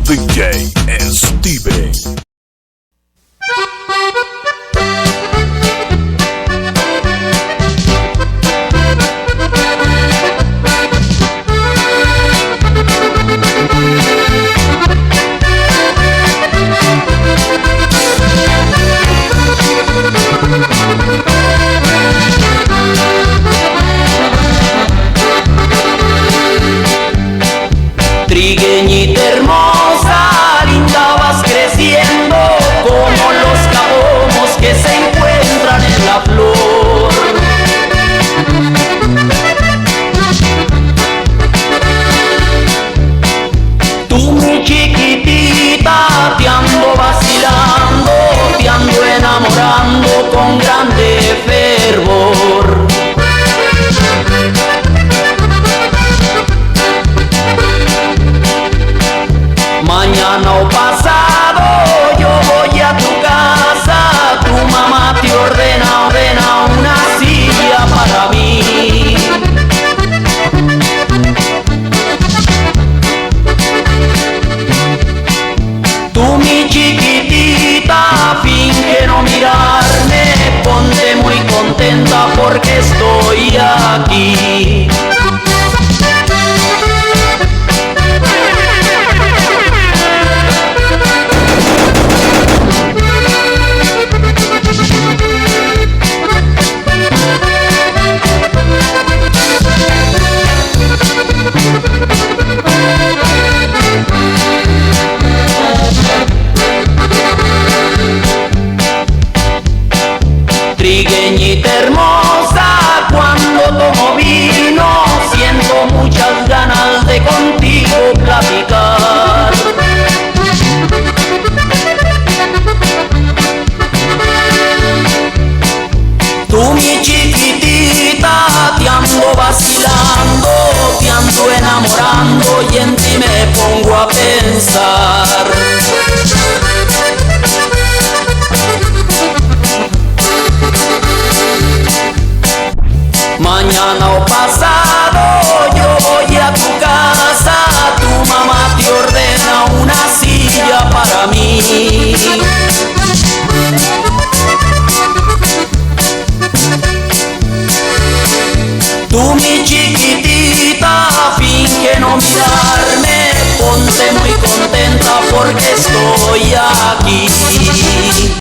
DJ Steven. Trigueñita hermosa, linda vas creciendo, como los cabomos que se encuentran en la flor. Tú mi chiquitita, te ando vacilando, te ando enamorando con grande fervor. Mañana o pasado yo voy a tu casa, tu mamá te ordena una silla para mí. Tú mi chiquitita, finge no mirarme, ponte muy contenta porque estoy aquí. Trigueñita hermosa, cuando tomo vino, siento muchas ganas de contigo platicar. Tú mi chiquitita, te ando vacilando, te ando enamorando y en ti me pongo a pensar. Mañana o pasado yo voy a tu casa, tu mamá te ordena una silla para mí. Tú mi chiquitita, finge no mirarme, ponte muy contenta porque estoy aquí.